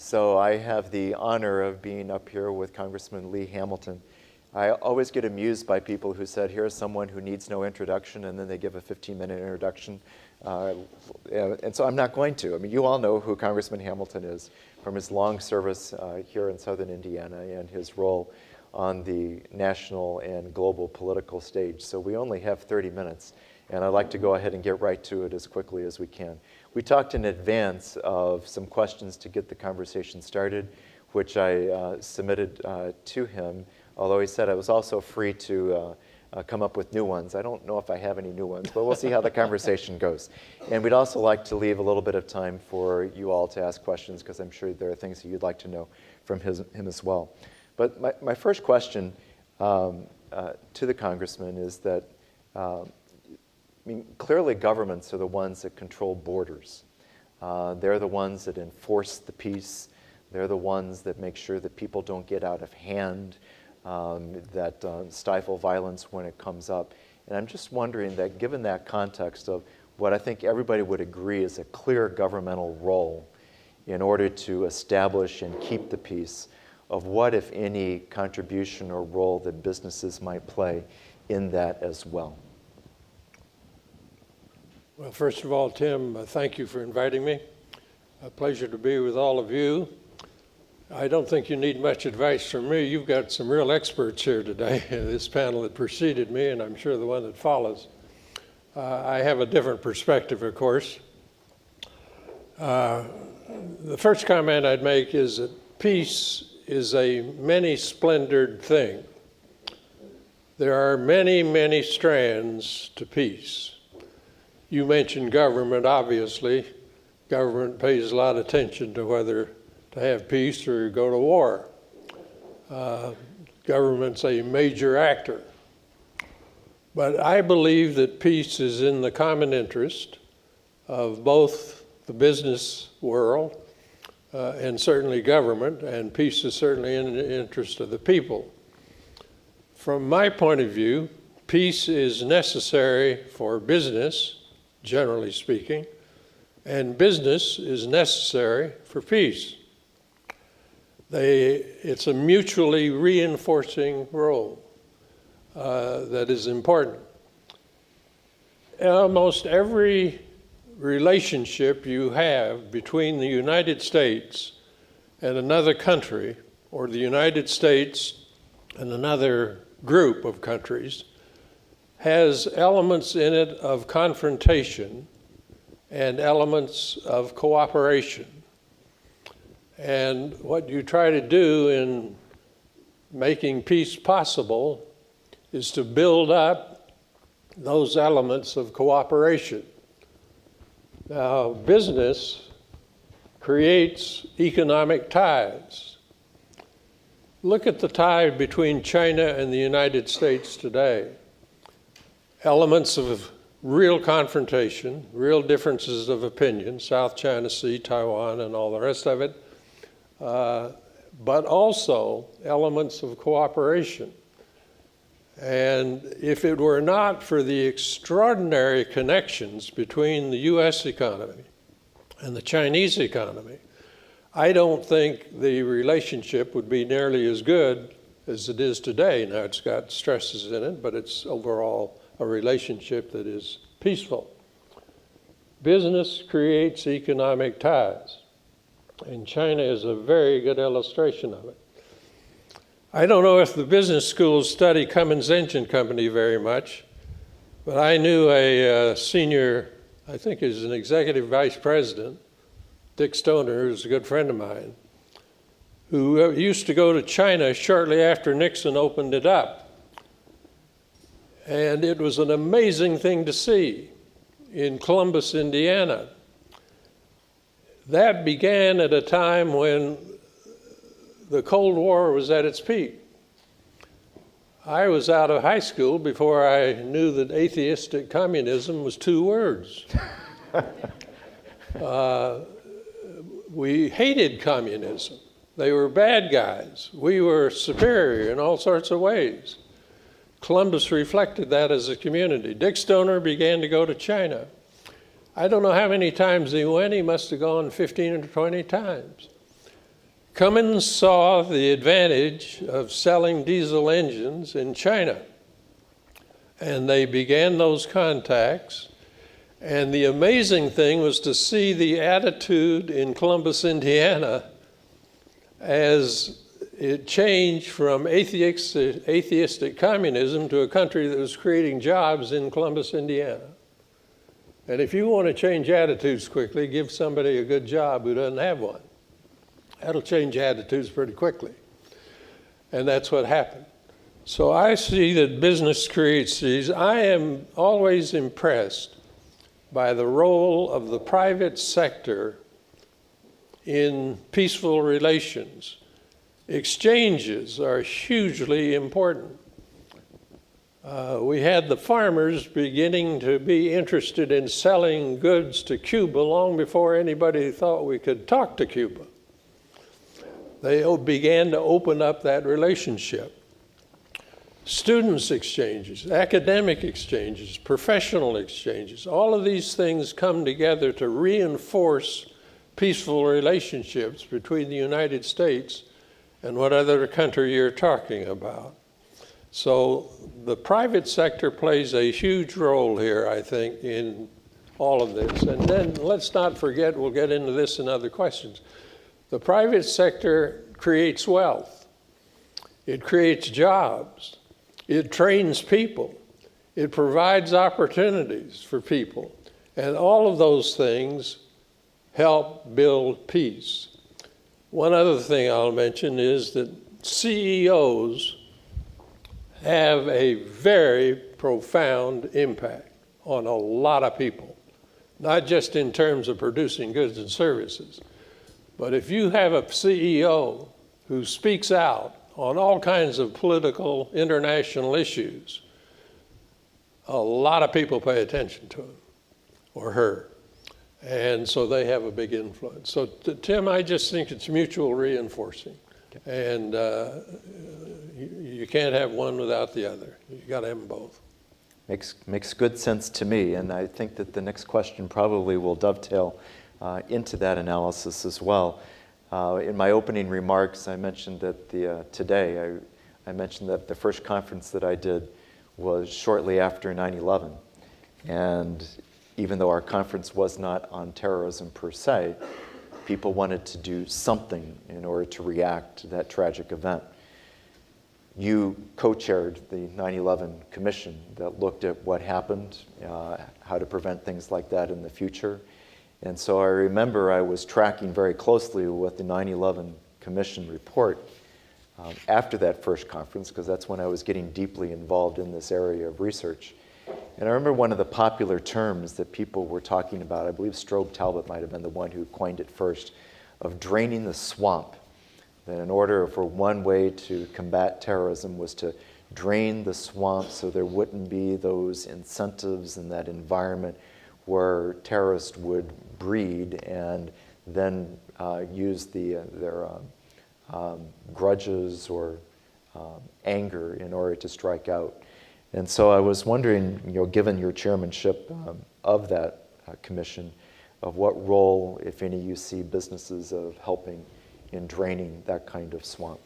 So I have the honor of being up here with Congressman Lee Hamilton. I always get amused by people who said, here's someone who needs no introduction, and then they give a 15-minute introduction. And so I'm not going to. I mean, you all know who Congressman Hamilton is from his long service here in southern Indiana and his role on the national and global political stage. So we only have 30 minutes, and I'd like to go ahead and get right to it as quickly as we can. We talked in advance of some questions to get the conversation started, which I submitted to him, although he said I was also free to come up with new ones. I don't know if I have any new ones, but we'll see how the conversation goes. And we'd also like to leave a little bit of time for you all to ask questions, because I'm sure there are things that you'd like to know from him as well. But my first question to the congressman is that, I mean, clearly governments are the ones that control borders. They're the ones that enforce the peace. They're the ones that make sure that people don't get out of hand, that stifle violence when it comes up. And I'm just wondering that given that context of what I think everybody would agree is a clear governmental role in order to establish and keep the peace, of what, if any, contribution or role that businesses might play in that as well. Well, first of all, Tim, thank you for inviting me. A pleasure to be with all of you. I don't think you need much advice from me. You've got some real experts here today, this panel that preceded me, and I'm sure the one that follows. I have a different perspective, of course. The first comment I'd make is that peace is a many-splendored thing. There are many, many strands to peace. You mentioned government, obviously. Government pays a lot of attention to whether to have peace or go to war. Government's a major actor. But I believe that peace is in the common interest of both the business world and certainly government, and peace is certainly in the interest of the people. From my point of view, peace is necessary for business, generally speaking, and business is necessary for peace. It's a mutually reinforcing role that is important. Almost every relationship you have between the United States and another country, or the United States and another group of countries, has elements in it of confrontation and elements of cooperation. And what you try to do in making peace possible is to build up those elements of cooperation. Now, business creates economic ties. Look at the tie between China and the United States today. Elements of real confrontation, real differences of opinion, South China Sea, Taiwan, and all the rest of it, but also elements of cooperation. And if it were not for the extraordinary connections between the US economy and the Chinese economy, I don't think the relationship would be nearly as good as it is today. Now, it's got stresses in it, but it's overall a relationship that is peaceful. Business creates economic ties, and China is a very good illustration of it. I don't know if the business schools study Cummins Engine Company very much, but I knew a senior, I think he's an executive vice president, Dick Stoner, who's a good friend of mine, who used to go to China shortly after Nixon opened it up. And it was an amazing thing to see in Columbus, Indiana. That began at a time when the Cold War was at its peak. I was out of high school before I knew that atheistic communism was two words. We hated communism. They were bad guys. We were superior in all sorts of ways. Columbus reflected that as a community. Dick Stoner began to go to China. I don't know how many times he went. He must have gone 15 or 20 times. Cummins saw the advantage of selling diesel engines in China, and they began those contacts. And the amazing thing was to see the attitude in Columbus, Indiana, as it changed from atheistic communism to a country that was creating jobs in Columbus, Indiana. And if you want to change attitudes quickly, give somebody a good job who doesn't have one. That'll change attitudes pretty quickly. And that's what happened. So I see that business creates these. I am always impressed by the role of the private sector in peaceful relations. Exchanges are hugely important. We had the farmers beginning to be interested in selling goods to Cuba long before anybody thought we could talk to Cuba. They began to open up that relationship. Students exchanges, academic exchanges, professional exchanges, all of these things come together to reinforce peaceful relationships between the United States and what other country you're talking about. So the private sector plays a huge role here, I think, in all of this. And then let's not forget, we'll get into this in other questions, the private sector creates wealth. It creates jobs. It trains people. It provides opportunities for people. And all of those things help build peace. One other thing I'll mention is that CEOs have a very profound impact on a lot of people, not just in terms of producing goods and services. But if you have a CEO who speaks out on all kinds of political international issues, a lot of people pay attention to him or her. And so they have a big influence. So Tim, I just think it's mutual reinforcing. And you can't have one without the other. You got to have them both. Makes good sense to me, and I think that the next question probably will dovetail into that analysis as well. In my opening remarks, I mentioned that today I mentioned that the first conference that I did was shortly after 9/11, and even though our conference was not on terrorism per se, people wanted to do something in order to react to that tragic event. You co-chaired the 9/11 Commission that looked at what happened, how to prevent things like that in the future. And so I remember I was tracking very closely with the 9/11 Commission report after that first conference, because that's when I was getting deeply involved in this area of research. And I remember one of the popular terms that people were talking about, I believe Strobe Talbot might have been the one who coined it first, of draining the swamp. That in order for one way to combat terrorism was to drain the swamp so there wouldn't be those incentives in that environment where terrorists would breed and then use their grudges or anger in order to strike out. And so I was wondering, given your chairmanship of that commission, of what role, if any, you see businesses of helping in draining that kind of swamp.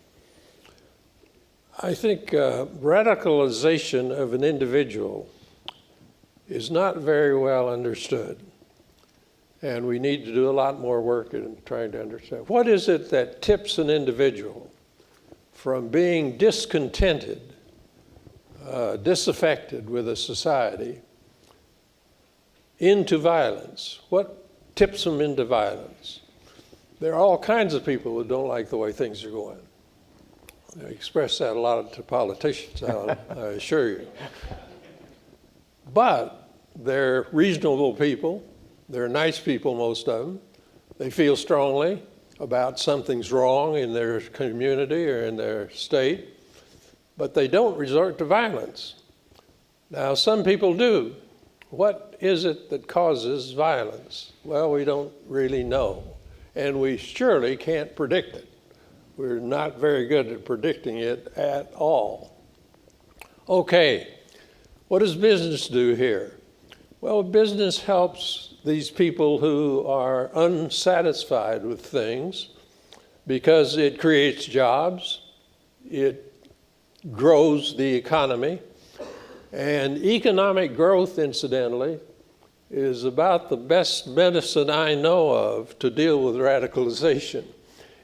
I think radicalization of an individual is not very well understood. And we need to do a lot more work in trying to understand. What is it that tips an individual from being discontented, disaffected with a society, into violence? What tips them into violence? There are all kinds of people who don't like the way things are going. I express that a lot to politicians, I assure you. But they're reasonable people. They're nice people, most of them. They feel strongly about something's wrong in their community or in their state, but they don't resort to violence. Now, some people do. What is it that causes violence? Well, we don't really know, and we surely can't predict it. We're not very good at predicting it at all. Okay, what does business do here? Well, business helps these people who are unsatisfied with things because it creates jobs, it grows the economy, and economic growth, incidentally, is about the best medicine I know of to deal with radicalization.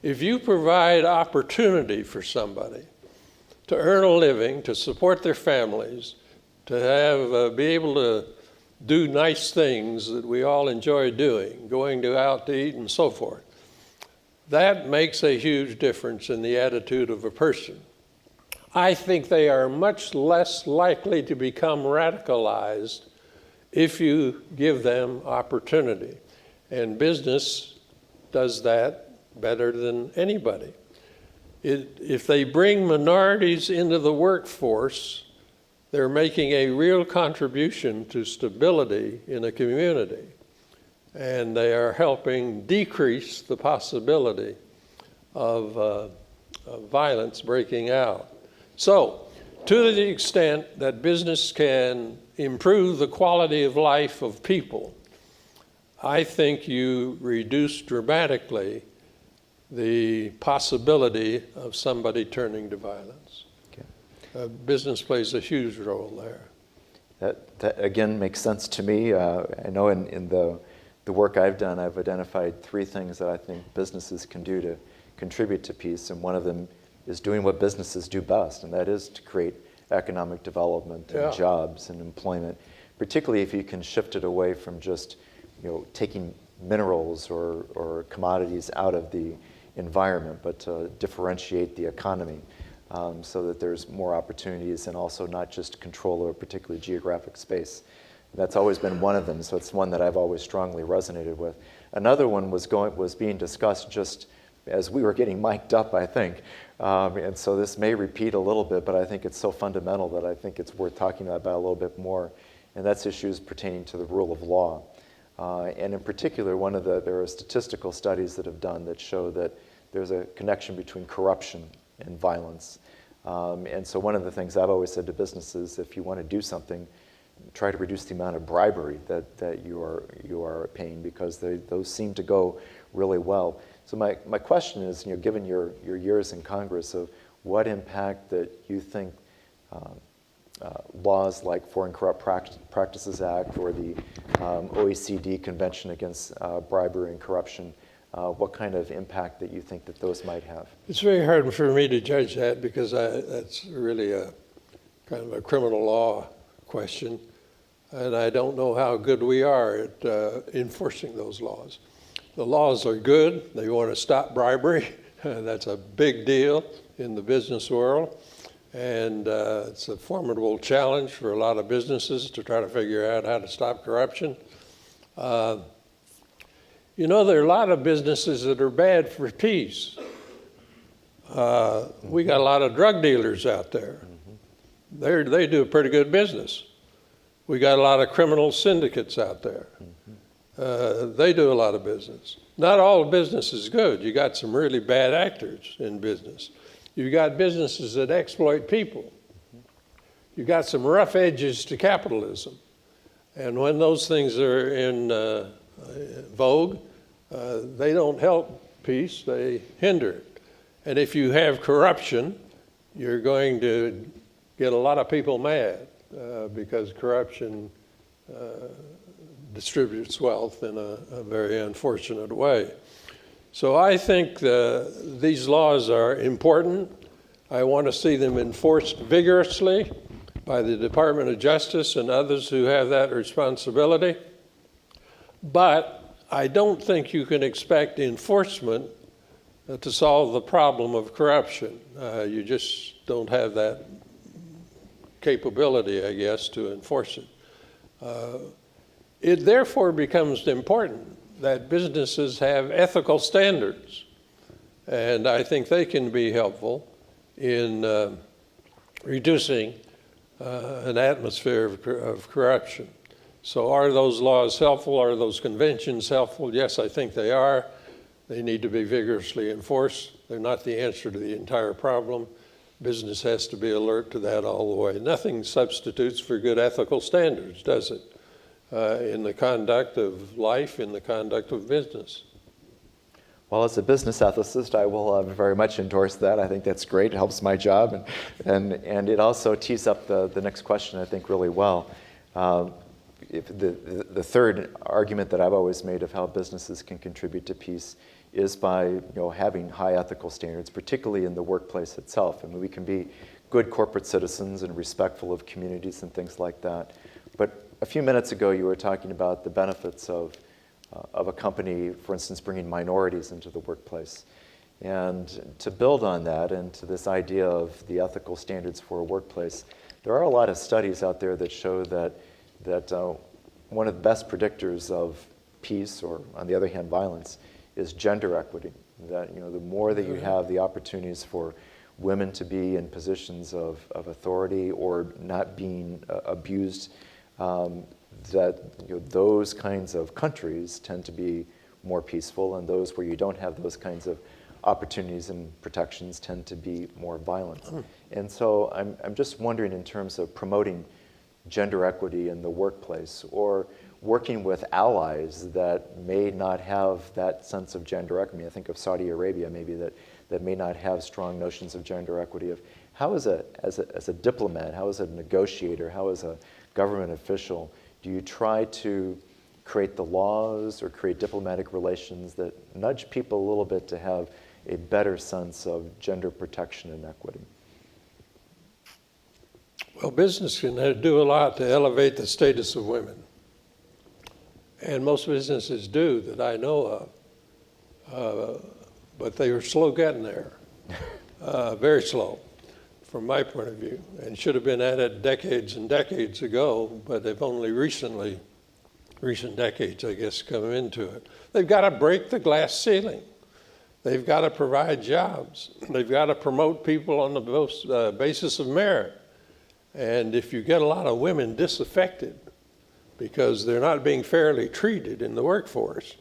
If you provide opportunity for somebody to earn a living, to support their families, to have be able to do nice things that we all enjoy doing, going out to eat and so forth, that makes a huge difference in the attitude of a person. I think they are much less likely to become radicalized if you give them opportunity. And business does that better than anybody. If they bring minorities into the workforce, they're making a real contribution to stability in a community. And they are helping decrease the possibility of violence breaking out. So, to the extent that business can improve the quality of life of people, I think you reduce dramatically the possibility of somebody turning to violence. Okay. Business plays a huge role there. That again makes sense to me. I know in the work I've done, I've identified 3 things that I think businesses can do to contribute to peace, and one of them is doing what businesses do best, and that is to create economic development and jobs and employment, particularly if you can shift it away from just taking minerals or commodities out of the environment, but to differentiate the economy so that there's more opportunities and also not just control over a particular geographic space. That's always been one of them, so it's one that I've always strongly resonated with. Another one was being discussed just as we were getting mic'd up, I think. And so this may repeat a little bit, but I think it's so fundamental that I think it's worth talking about a little bit more. And that's issues pertaining to the rule of law. And in particular, there are statistical studies that have done that show that there's a connection between corruption and violence. And so one of the things I've always said to businesses, if you want to do something, try to reduce the amount of bribery that you are paying, because those seem to go really well. So my question is, given your years in Congress, of what impact that you think laws like Foreign Corrupt Practices Act or the OECD Convention Against Bribery and Corruption, what kind of impact that you think that those might have? It's very hard for me to judge that, because that's really a kind of a criminal law question, and I don't know how good we are at enforcing those laws. The laws are good. They want to stop bribery. That's a big deal in the business world. And it's a formidable challenge for a lot of businesses to try to figure out how to stop corruption. There are a lot of businesses that are bad for peace. We got a lot of drug dealers out there. They do a pretty good business. We got a lot of criminal syndicates out there. They do a lot of business. Not all business is good. You got some really bad actors in business. You got businesses that exploit people. You got some rough edges to capitalism. And when those things are in vogue, they don't help peace, they hinder it. And if you have corruption, you're going to get a lot of people mad because corruption distributes wealth in a very unfortunate way. So I think these laws are important. I want to see them enforced vigorously by the Department of Justice and others who have that responsibility. But I don't think you can expect enforcement to solve the problem of corruption. You just don't have that capability, I guess, to enforce it. It therefore becomes important that businesses have ethical standards, and I think they can be helpful in reducing an atmosphere of corruption. So are those laws helpful? Are those conventions helpful? Yes, I think they are. They need to be vigorously enforced. They're not the answer to the entire problem. Business has to be alert to that all the way. Nothing substitutes for good ethical standards, does it? In the conduct of life, in the conduct of business. Well, as a business ethicist, I will very much endorse that. I think that's great. It helps my job. And it also tees up the next question, I think, really well. If the third argument that I've always made of how businesses can contribute to peace is by having high ethical standards, particularly in the workplace itself. I mean, we can be good corporate citizens and respectful of communities and things like that. But a few minutes ago, you were talking about the benefits of a company, for instance, bringing minorities into the workplace. And to build on that and to this idea of the ethical standards for a workplace, there are a lot of studies out there that show that one of the best predictors of peace, or on the other hand, violence, is gender equity. That the more that you have the opportunities for women to be in positions of authority or not being abused, that those kinds of countries tend to be more peaceful, and those where you don't have those kinds of opportunities and protections tend to be more violent. And so I'm just wondering, in terms of promoting gender equity in the workplace, or working with allies that may not have that sense of gender equity. I think of Saudi Arabia, maybe, that may not have strong notions of gender equity. Of how, as a diplomat, how as a negotiator, how as a government official, do you try to create the laws or create diplomatic relations that nudge people a little bit to have a better sense of gender protection and equity? Well, business can do a lot to elevate the status of women. And most businesses do, that I know of. But they were slow getting there, very slow, from my point of view, and should have been at it decades and decades ago, but they've only recent decades, I guess, come into it. They've got to break the glass ceiling. They've got to provide jobs. They've got to promote people on the basis of merit. And if you get a lot of women disaffected because they're not being fairly treated in the workforce,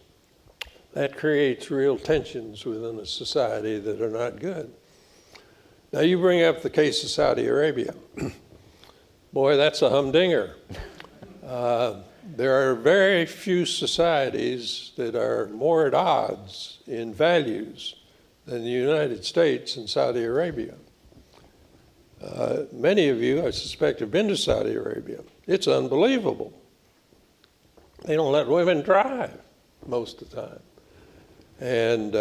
that creates real tensions within a society that are not good. Now, you bring up the case of Saudi Arabia. Boy, that's a humdinger. There are very few societies that are more at odds in values than the United States and Saudi Arabia. Many of you, I suspect, have been to Saudi Arabia. It's unbelievable. They don't let women drive most of the time. And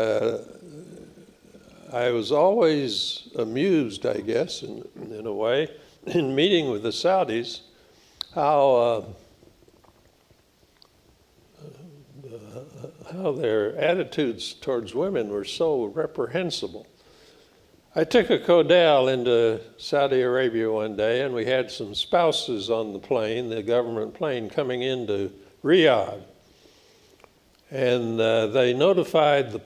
I was always amused, I guess, in a way, in meeting with the Saudis, how their attitudes towards women were so reprehensible. I took a Codel into Saudi Arabia one day, and we had some spouses on the plane, the government plane, coming into Riyadh. And they notified the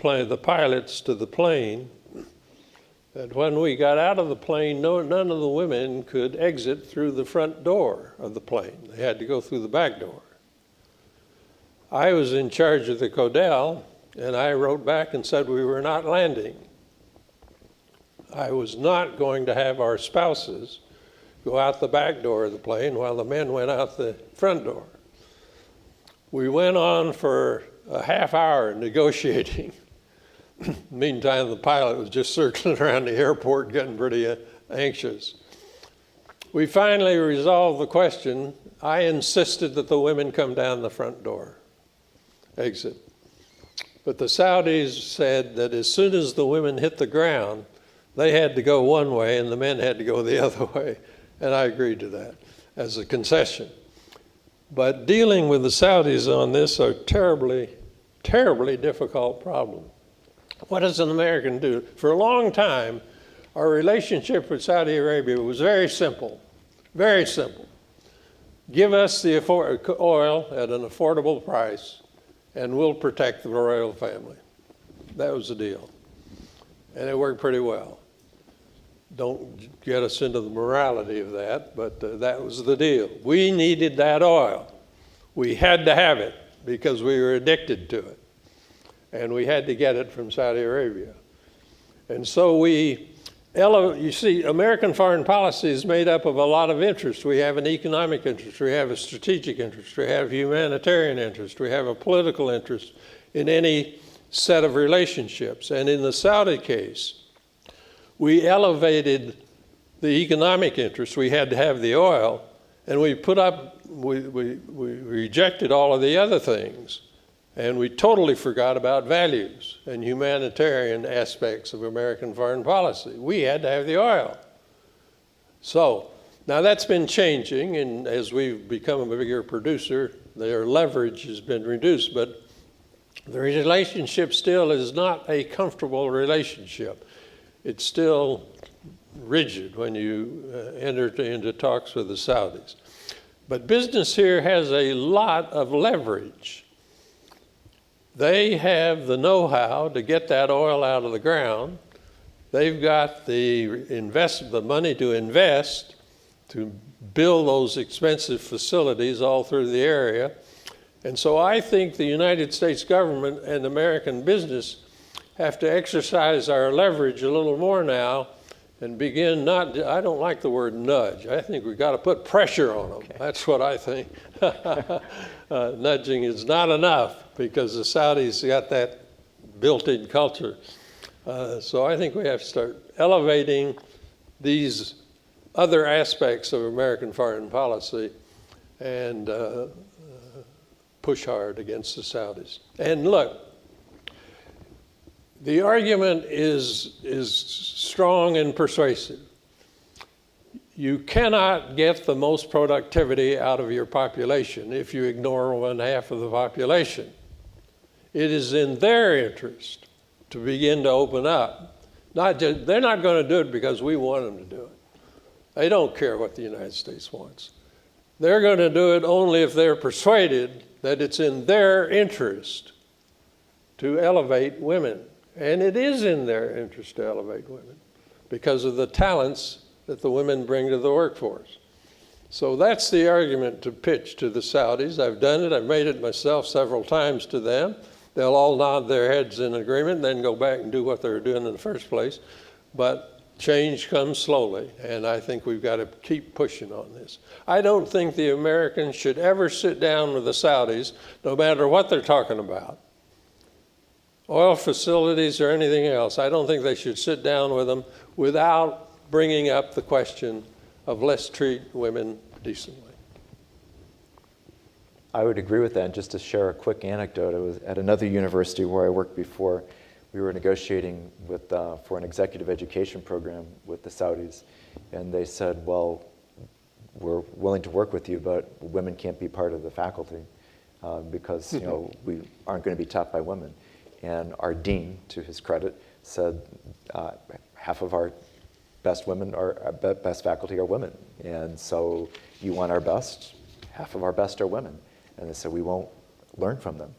pilots to the plane that when we got out of the plane, none of the women could exit through the front door of the plane. They had to go through the back door. I was in charge of the Codel, and I wrote back and said we were not landing. I was not going to have our spouses go out the back door of the plane while the men went out the front door. We went on for a half hour negotiating. Meantime, the pilot was just circling around the airport getting pretty anxious. We finally resolved the question. I insisted that the women come down the front door, exit. But the Saudis said that as soon as the women hit the ground, they had to go one way and the men had to go the other way. And I agreed to that as a concession. But dealing with the Saudis on this are terribly, terribly difficult problem. What does an American do? For a long time, our relationship with Saudi Arabia was very simple, very simple. Give us the oil at an affordable price, and we'll protect the royal family. That was the deal. And it worked pretty well. Don't get us into the morality of that, but that was the deal. We needed that oil. We had to have it because we were addicted to it. And we had to get it from Saudi Arabia. And so you see, American foreign policy is made up of a lot of interests. We have an economic interest, we have a strategic interest, we have humanitarian interest, we have a political interest in any set of relationships. And in the Saudi case, we elevated the economic interest. We had to have the oil, and we rejected all of the other things. And we totally forgot about values and humanitarian aspects of American foreign policy. We had to have the oil. So now that's been changing, and as we've become a bigger producer, their leverage has been reduced, but the relationship still is not a comfortable relationship. It's still rigid when you enter into talks with the Saudis. But business here has a lot of leverage. They have the know-how to get that oil out of the ground. They've got the money to invest to build those expensive facilities all through the area. And so I think the United States government and American business have to exercise our leverage a little more now and begin I don't like the word nudge. I think we've got to put pressure on them. Okay. That's what I think. Nudging is not enough because the Saudis got that built-in culture. So I think we have to start elevating these other aspects of American foreign policy and push hard against the Saudis. And look, the argument is strong and persuasive. You cannot get the most productivity out of your population if you ignore 1/2 of the population. It is in their interest to begin to open up. They're not going to do it because we want them to do it. They don't care what the United States wants. They're going to do it only if they're persuaded that it's in their interest to elevate women. And it is in their interest to elevate women because of the talents that the women bring to the workforce. So that's the argument to pitch to the Saudis. I've done it. I've made it myself several times to them. They'll all nod their heads in agreement, then go back and do what they were doing in the first place. But change comes slowly, and I think we've got to keep pushing on this. I don't think the Americans should ever sit down with the Saudis, no matter what they're talking about. Oil facilities or anything else, I don't think they should sit down with them without bringing up the question of let's treat women decently. I would agree with that. And just to share a quick anecdote, I was at another university where I worked before. We were negotiating for an executive education program with the Saudis, and they said, well, we're willing to work with you, but women can't be part of the faculty because we aren't going to be taught by women. And our dean, to his credit, said half of our best faculty are women, and so you want our best, half of our best are women. And they said, we won't learn from them.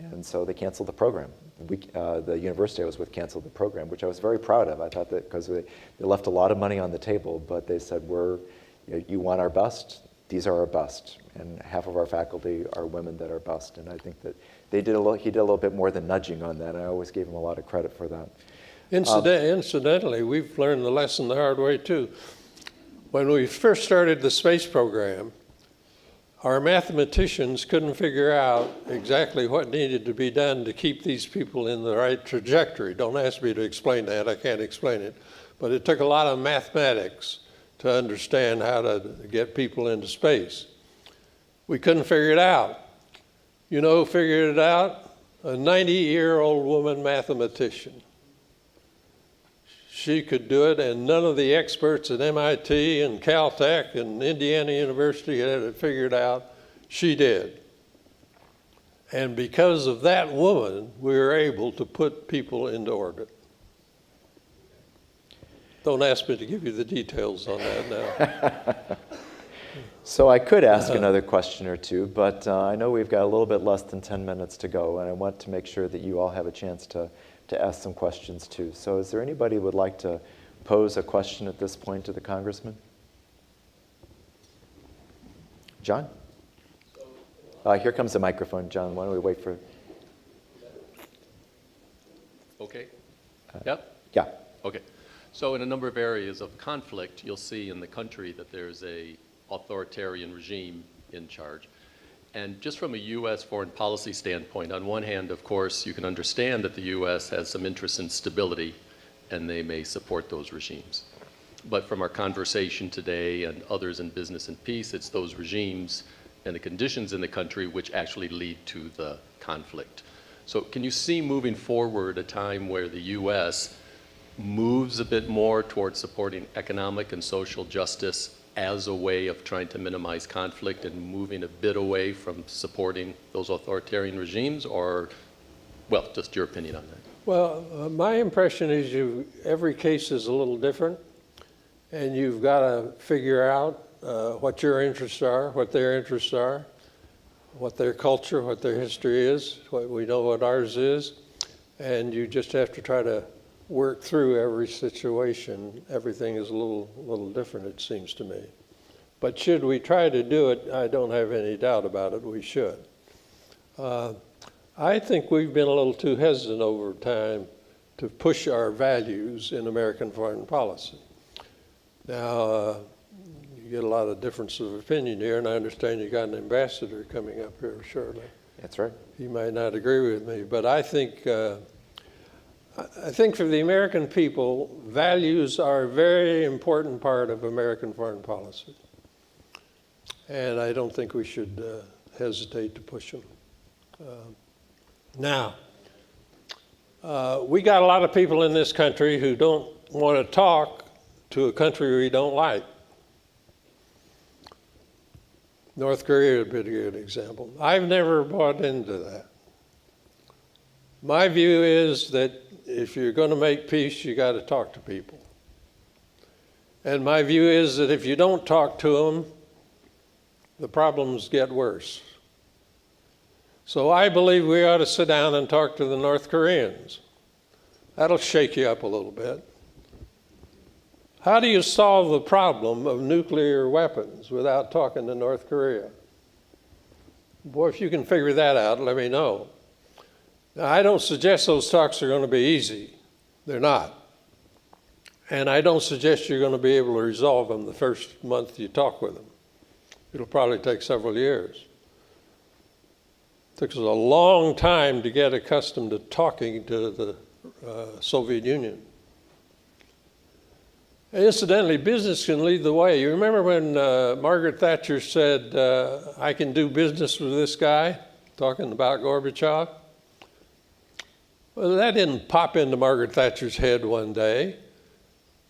And so they canceled the program. The university I was with canceled the program, which I was very proud of. I thought that because they left a lot of money on the table, but they said, you want our best, these are our best. And half of our faculty are women that are best. And I think that he did a little bit more than nudging on that. I always gave him a lot of credit for that. Incidentally, we've learned the lesson the hard way too. When we first started the space program, our mathematicians couldn't figure out exactly what needed to be done to keep these people in the right trajectory. Don't ask me to explain that, I can't explain it. But it took a lot of mathematics to understand how to get people into space. We couldn't figure it out. You know who figured it out? A 90-year-old woman mathematician. She could do it, and none of the experts at MIT and Caltech and Indiana University had it figured out. She did. And because of that woman, we were able to put people into orbit. Don't ask me to give you the details on that now. So I could ask another question or two, but I know we've got a little bit less than 10 minutes to go, and I want to make sure that you all have a chance to ask some questions too. So is there anybody who would like to pose a question at this point to the Congressman? John? Here comes the microphone, John. Why don't we wait for... Okay. Yep. Yeah. Okay. So in a number of areas of conflict, you'll see in the country that there's a authoritarian regime in charge. And just from a U.S. foreign policy standpoint, on one hand, of course, you can understand that the U.S. has some interest in stability, and they may support those regimes. But from our conversation today and others in business and peace, it's those regimes and the conditions in the country which actually lead to the conflict. So can you see moving forward a time where the U.S. moves a bit more towards supporting economic and social justice as a way of trying to minimize conflict and moving a bit away from supporting those authoritarian regimes, or, well, just your opinion on that? Well, my impression is every case is a little different, and you've got to figure out what your interests are, what their interests are, what their culture, what their history is, what we know what ours is, and you just have to try to work through every situation. Everything is a little different, it seems to me. But should we try to do it, I don't have any doubt about it, we should. I think we've been a little too hesitant over time to push our values in American foreign policy. Now, you get a lot of difference of opinion here, and I understand you got an ambassador coming up here shortly. That's right. He might not agree with me, but I think for the American people, values are a very important part of American foreign policy. And I don't think we should hesitate to push them. Now, we got a lot of people in this country who don't want to talk to a country we don't like. North Korea would be a good example. I've never bought into that. My view is that if you're going to make peace, you got to talk to people. And my view is that if you don't talk to them, the problems get worse. So I believe we ought to sit down and talk to the North Koreans. That'll shake you up a little bit. How do you solve the problem of nuclear weapons without talking to North Korea? Boy, if you can figure that out, let me know. Now, I don't suggest those talks are going to be easy. They're not. And I don't suggest you're going to be able to resolve them the first month you talk with them. It'll probably take several years. It took us a long time to get accustomed to talking to the Soviet Union. And incidentally, business can lead the way. You remember when Margaret Thatcher said, I can do business with this guy, talking about Gorbachev? Well, that didn't pop into Margaret Thatcher's head one day.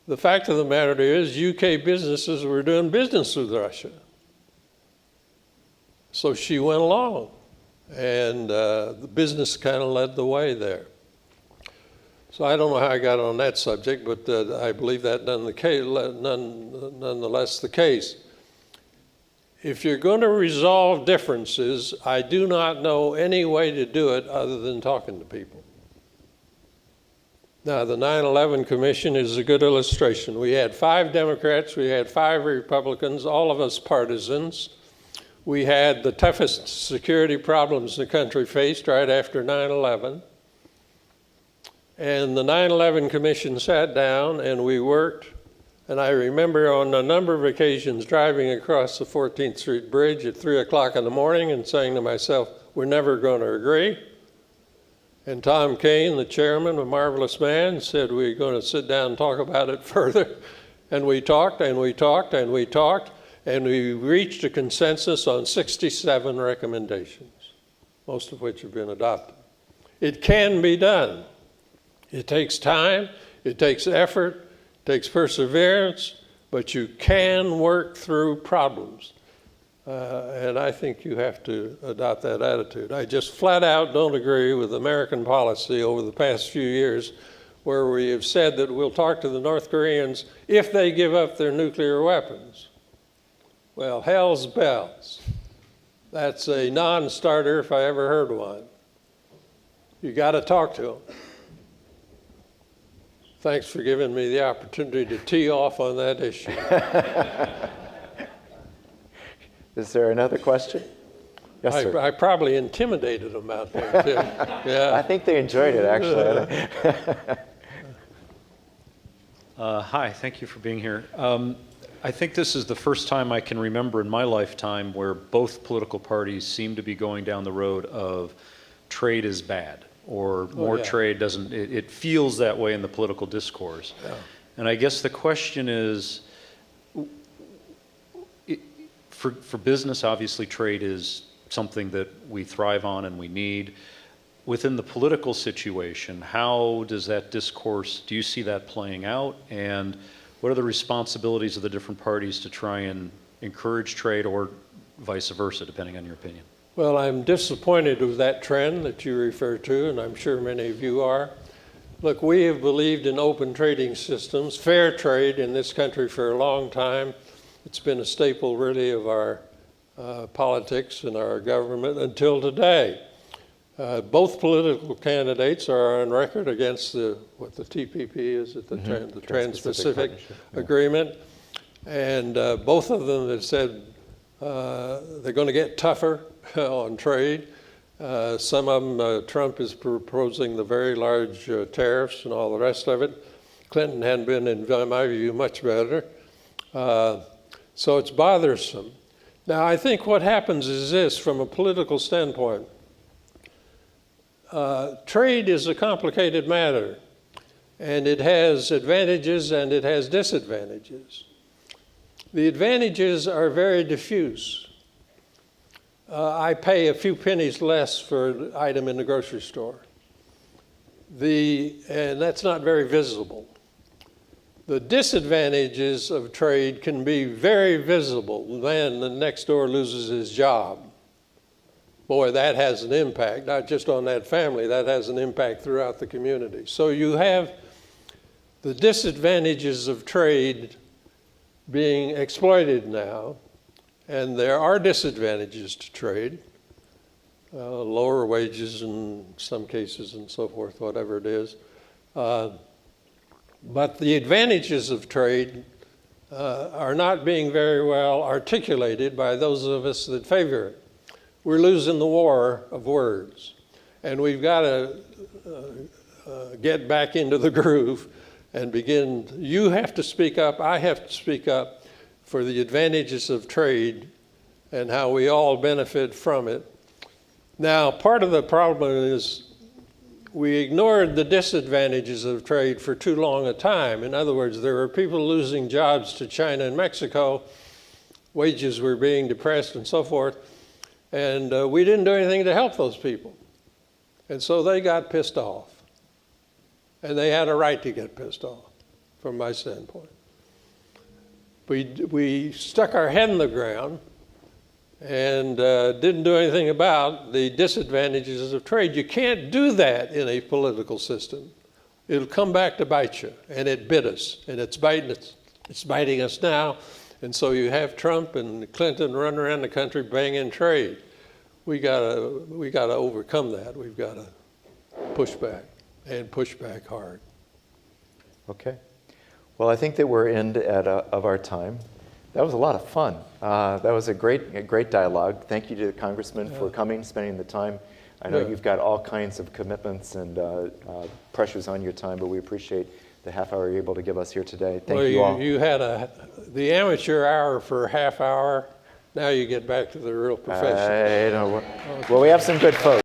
The fact of the matter is, UK businesses were doing business with Russia. So she went along, and the business kind of led the way there. So I don't know how I got on that subject, but I believe that nonetheless the case. If you're going to resolve differences, I do not know any way to do it other than talking to people. Now, the 9/11 Commission is a good illustration. We had 5 Democrats, we had 5 Republicans, all of us partisans. We had the toughest security problems the country faced right after 9/11. And the 9/11 Commission sat down and we worked. And I remember on a number of occasions driving across the 14th Street Bridge at 3 o'clock in the morning and saying to myself, we're never going to agree. And Tom Kane, the chairman, a marvelous man, said we're going to sit down and talk about it further. And we talked and we talked and we talked, and we reached a consensus on 67 recommendations, most of which have been adopted. It can be done. It takes time, it takes effort, it takes perseverance, but you can work through problems. And I think you have to adopt that attitude. I just flat out don't agree with American policy over the past few years where we have said that we'll talk to the North Koreans if they give up their nuclear weapons. Well, hell's bells. That's a non-starter if I ever heard one. You got to talk to them. Thanks for giving me the opportunity to tee off on that issue. Is there another question? Yes, sir. I probably intimidated them out there, too. Yeah. I think they enjoyed it, actually. Hi, thank you for being here. I think this is the first time I can remember in my lifetime where both political parties seem to be going down the road of trade is bad, or more yeah. trade doesn't, it feels that way in the political discourse. Yeah. And I guess the question is, for business, obviously trade is something that we thrive on and we need. Within the political situation, how does that discourse, do you see that playing out? And what are the responsibilities of the different parties to try and encourage trade, or vice versa, depending on your opinion? Well, I'm disappointed with that trend that you refer to, and I'm sure many of you are. Look, we have believed in open trading systems, fair trade in this country for a long time. It's been a staple, really, of our politics and our government until today. Both political candidates are on record against what the TPP is, the Trans-Pacific Agreement, and both of them have said they're going to get tougher on trade. Some of them, Trump is proposing the very large tariffs and all the rest of it. Clinton hadn't been, in my view, much better. So it's bothersome. Now, I think what happens is this, from a political standpoint. Trade is a complicated matter, and it has advantages and it has disadvantages. The advantages are very diffuse. I pay a few pennies less for an item in the grocery store. And that's not very visible. The disadvantages of trade can be very visible. The man next door loses his job. Boy, that has an impact, not just on that family, that has an impact throughout the community. So you have the disadvantages of trade being exploited now, and there are disadvantages to trade, lower wages in some cases and so forth, whatever it is. But the advantages of trade are not being very well articulated by those of us that favor it. We're losing the war of words, and we've got to get back into the groove and begin. You have to speak up, I have to speak up for the advantages of trade and how we all benefit from it. Now, part of the problem is we ignored the disadvantages of trade for too long a time. In other words, there were people losing jobs to China and Mexico, wages were being depressed and so forth. And we didn't do anything to help those people. And so they got pissed off. And they had a right to get pissed off, from my standpoint. We stuck our head in the ground and didn't do anything about the disadvantages of trade. You can't do that in a political system. It'll come back to bite you, and it bit us, and it's biting us now. And so you have Trump and Clinton running around the country banging trade. We gotta overcome that. We've got to push back, and push back hard. Okay. Well, I think that we're end of our time. That was a lot of fun. That was a great dialogue. Thank you to the Congressman for coming, spending the time. I know you've got all kinds of commitments and pressures on your time, but we appreciate the half hour you're able to give us here today. Thank you all. You had the amateur hour for a half hour. Now you get back to the real profession. Well, we have some good folks.